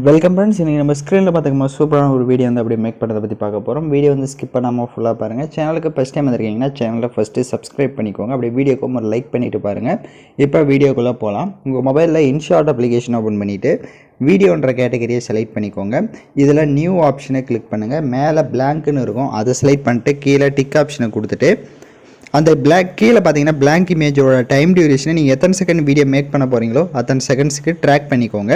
Welcome friends, இன்றைக்கி நம்ம ஸ்க்ரீனில் பார்த்துக்கோமா சூப்பரான ஒரு வீடியோ வந்து அப்படியே மேக் பண்ணுறதை பற்றி பார்க்க போகிறோம். வீடியோ வந்து ஸ்கிப் பண்ணாமல் ஃபுல்லாக பாருங்கள். சேனலுக்கு ஃபஸ்ட் டைம் வந்திருக்கீங்கன்னா சேனலை ஃபஸ்ட்டு சப்ஸ்கிரைப் பண்ணிக்கோங்க. அப்படியே வீடியோக்கும் ஒரு லைக் பண்ணிவிட்டு பாருங்கள். இப்போ வீடியோக்குள்ளே போகலாம். உங்கள் மொபைலில் இன்ஷாட் அப்ளிகேஷன் ஓப்பன் பண்ணிவிட்டு வீடியோன்ற கேட்டகரியை செலக்ட் பண்ணிக்கோங்க. இதில் நியூ ஆப்ஷனை கிளிக் பண்ணுங்கள். மேலே பிளாங்க்னு இருக்கும், அதை செலக்ட் பண்ணிட்டு கீழே டிக் ஆப்ஷனை கொடுத்துட்டு அந்த கீழே பார்த்தீங்கன்னா பிளாங்க் இமேஜோட டைம் டியூரேஷனை நீங்கள் எத்தனை செகண்ட் வீடியோ மேக் பண்ண போகிறீங்களோ அத்தனை செகண்ட்ஸுக்கு ட்ராக் பண்ணிக்கோங்க.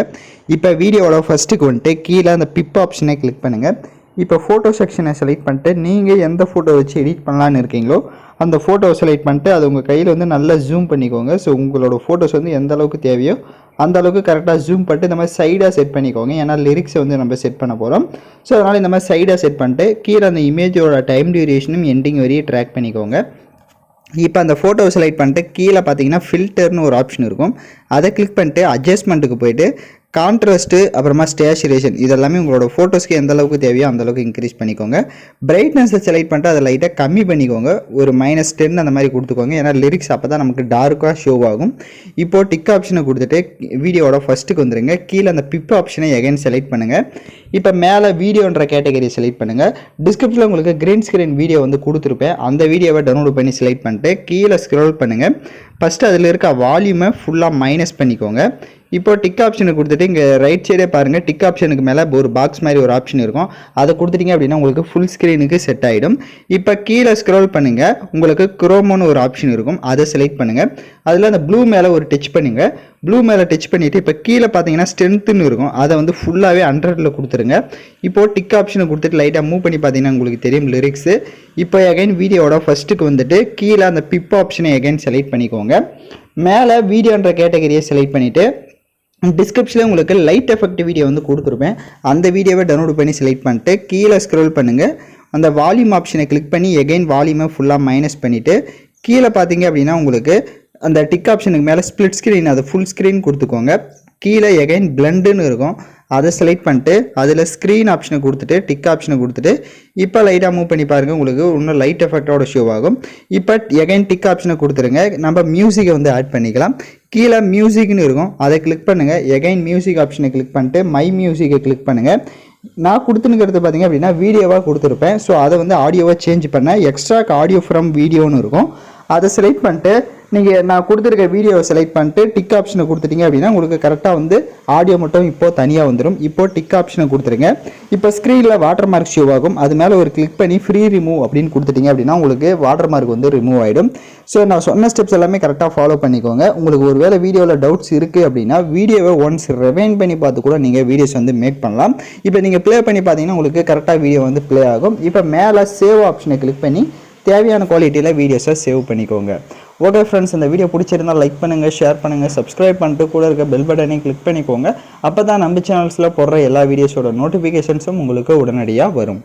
இப்போ வீடியோவோட ஃபஸ்ட்டுக்கு வந்துட்டு கீழே அந்த பிப் ஆப்ஷனை கிளிக் பண்ணுங்கள். இப்போ ஃபோட்டோ செக்ஷனை செலக்ட் பண்ணிட்டு நீங்கள் எந்த ஃபோட்டோ வச்சு எடிட் பண்ணலான்னு இருக்கீங்களோ அந்த ஃபோட்டோவை செலக்ட் பண்ணிட்டு அது உங்கள் கையில் வந்து நல்லா ஜூம் பண்ணிக்கோங்க. ஸோ உங்களோட ஃபோட்டோஸ் வந்து எந்த அளவுக்கு தேவையோ அந்த அளவுக்கு கரெக்டாக ஜூம் பண்ணிட்டு இந்த மாதிரி சைடாக செட் பண்ணிக்கோங்க. ஏன்னா லிரிக்ஸை வந்து நம்ம செட் பண்ண போகிறோம். ஸோ அதனால் இந்த மாதிரி சைடாக செட் பண்ணிட்டு கீழே அந்த இமேஜோட டைம் டியூரேஷனும் எண்டிங் வரையும் ட்ராக் பண்ணிக்கோங்க. இப்போ அந்த ஃபோட்டோவை செலக்ட் பண்ணிட்டு கீழே பார்த்தீங்கன்னா ஃபில்டர்னு ஒரு ஆப்ஷன் இருக்கும், அதை கிளிக் பண்ணிட்டு அட்ஜஸ்ட்மெண்ட்டுக்கு போய்ட்டு கான்ட்ராஸ்ட்டு அப்புறமா ஸ்டேச்சுரேஷன் இதெல்லாமே உங்களோட ஃபோட்டோஸ்க்கு எந்த அளவுக்கு தேவையோ அந்த அளவுக்கு இன்க்ரீஸ் பண்ணிக்கோங்க. பிரைட்னஸை செலக்ட் பண்ணிட்டு அதை லைட்டாக கம்மி பண்ணிக்கோங்க, ஒரு -10 அந்த மாதிரி கொடுத்துக்கோங்க. ஏன்னா லிரிக்ஸ் அப்போ தான் நமக்கு டார்க்காக ஷோ ஆகும். இப்போது டிக் ஆப்ஷனை கொடுத்துட்டு வீடியோவோட ஃபஸ்ட்டுக்கு வந்துடுங்க. கீழே அந்த பிப் ஆப்ஷனை எகைன் செலக்ட் பண்ணுங்கள். இப்போ மேலே வீடியோன்ற கேட்டகரியை செலக்ட் பண்ணுங்கள். டிஸ்கிரிப்ஷனில் உங்களுக்கு கிரீன் ஸ்க்ரீன் வீடியோ வந்து கொடுத்துருப்பேன், அந்த வீடியோவை டவுன்லோட் பண்ணி செலக்ட் பண்ணிட்டு கீழே ஸ்க்ரோல் பண்ணுங்கள். ஃபஸ்ட்டு அதில் இருக்க வால்யூமை ஃபுல்லாக மைனஸ் பண்ணிக்கோங்க. இப்போ டிக் ஆப்ஷனை கொடுத்துட்டு இங்கே ரைட் சைடே பாருங்கள், டிக் ஆப்ஷனுக்கு மேலே ஒரு பாக்ஸ் மாதிரி ஒரு ஆப்ஷன் இருக்கும், அதை கொடுத்துட்டிங்க அப்படின்னா உங்களுக்கு ஃபுல் ஸ்க்ரீனுக்கு செட் ஆகிடும். இப்போ கீழே ஸ்க்ரோல் பண்ணுங்கள், உங்களுக்கு குரோமோன்னு ஒரு ஆப்ஷன் இருக்கும், அதை செலக்ட் பண்ணுங்கள். அதில் அந்த ப்ளூ மேலே ஒரு டச் பண்ணுங்கள். ப்ளூ மேலே டச் பண்ணிவிட்டு இப்போ கீழே பார்த்தீங்கன்னா ஸ்ட்ரென்த்துன்னு இருக்கும், அதை வந்து ஃபுல்லாகவே 100ல் கொடுத்துருங்க. இப்போது டிக் ஆப்ஷனை கொடுத்துட்டு லைட்டாக மூவ் பண்ணி பார்த்தீங்கன்னா உங்களுக்கு தெரியும் லிரிக்ஸு. இப்போ எகைன் வீடியோவோட ஃபஸ்ட்டுக்கு வந்துட்டு கீழே அந்த பிப் ஆப்ஷனை எகைன் செலக்ட் பண்ணிக்கோங்க. மேலே வீடியோன்ற கேட்டகரியை செலக்ட் பண்ணிவிட்டு டிஸ்கிரிப்ஷனில் உங்களுக்கு லைட் எஃபெக்ட் வீடியோ வந்து கொடுத்துருப்பேன், அந்த வீடியோவை டவுன்லோட் பண்ணி செலக்ட் பண்ணிட்டு கீழே ஸ்க்ரோல் பண்ணுங்கள். அந்த வால்யூம் ஆப்ஷனை கிளிக் பண்ணி எகைன் வால்யூமை ஃபுல்லாக மைனஸ் பண்ணிவிட்டு கீழே பார்த்தீங்க அப்படின்னா உங்களுக்கு அந்த டிக் ஆப்ஷனுக்கு மேலே ஸ்ப்ளிட் ஸ்க்ரீன் அது ஃபுல் ஸ்க்ரீன் கொடுத்துக்கோங்க. கீழே எகைன் பிளண்டுன்னு இருக்கும், அதை செலக்ட் பண்ணிட்டு அதில் ஸ்க்ரீன் ஆப்ஷனை கொடுத்துட்டு டிக் ஆப்ஷனை கொடுத்துட்டு இப்போ லைட்டாக மூவ் பண்ணி பாருங்கள், உங்களுக்கு இன்னும் லைட் எஃபெக்டோட ஷோ ஆகும். இப்போ எகைன் டிக் ஆப்ஷனை கொடுத்துருங்க. நம்ம மியூசிக்கை வந்து ஆட் பண்ணிக்கலாம். கீழே மியூசிக்னு இருக்கும், அதை கிளிக் பண்ணுங்கள். எகைன் மியூசிக் ஆப்ஷனை கிளிக் பண்ணிட்டு மை மியூசிக்கை கிளிக் பண்ணுங்கள். நான் கொடுத்துனுக்கிறது பார்த்தீங்க அப்படின்னா வீடியோவாக கொடுத்துருப்பேன், ஸோ அதை வந்து ஆடியோவாக சேஞ்ச் பண்ணேன். எக்ஸ்ட்ராக் ஆடியோ ஃப்ரம் வீடியோன்னு இருக்கும், அதை செலக்ட் பண்ணிட்டு நீங்கள் நான் கொடுத்துருக்க வீடியோவை செலக்ட் பண்ணிட்டு டிக் ஆப்ஷனை கொடுத்துட்டீங்க அப்படின்னா உங்களுக்கு கரெக்டாக வந்து ஆடியோ மட்டும் இப்போது தனியாக வந்துடும். இப்போது டிக் ஆப்ஷனை கொடுத்துருங்க. இப்போ ஸ்க்ரீனில் வாட்டர் மார்க் ஷோ ஆகும், அது மேலே ஒரு கிளிக் பண்ணி ஃப்ரீ ரிமூவ் அப்படின்னு கொடுத்துட்டீங்க அப்படின்னா உங்களுக்கு வாட்டர் மார்க் வந்து ரிமூவ் ஆகிடும். ஸோ நான் சொன்ன ஸ்டெப்ஸ் எல்லாமே கரெக்டாக ஃபாலோ பண்ணிக்கோங்க. உங்களுக்கு ஒரு வேளை வீடியோவில் டவுட்ஸ் இருக்குது அப்படின்னா வீடியோவை ஒன்ஸ் ரிவைண்ட் பண்ணி பார்த்து கூட நீங்கள் வீடியோஸ் வந்து மேக் பண்ணலாம். இப்போ நீங்கள் ப்ளே பண்ணி பார்த்தீங்கன்னா உங்களுக்கு கரெக்டாக வீடியோ வந்து ப்ளே ஆகும். இப்போ மேலே சேவ் ஆப்ஷனை கிளிக் பண்ணி தேவையான குவாலிட்டியில் வீடியோஸை சேவ் பண்ணிக்கோங்க. ஓகே ஃப்ரெண்ட்ஸ், இந்த வீடியோ பிடிச்சிருந்தால் லைக் பண்ணுங்கள், ஷேர் பண்ணுங்கள், சப்ஸ்கிரைப் பண்ணிட்டு கூட இருக்க பெல் பட்டனையும் கிளிக் பண்ணிக்கோங்க. அப்போ தான் நம்ம சேனல்ஸில் போடுற எல்லா வீடியோஸோட நோட்டிஃபிகேஷன்ஸும் உங்களுக்கு உடனடியாக வரும்.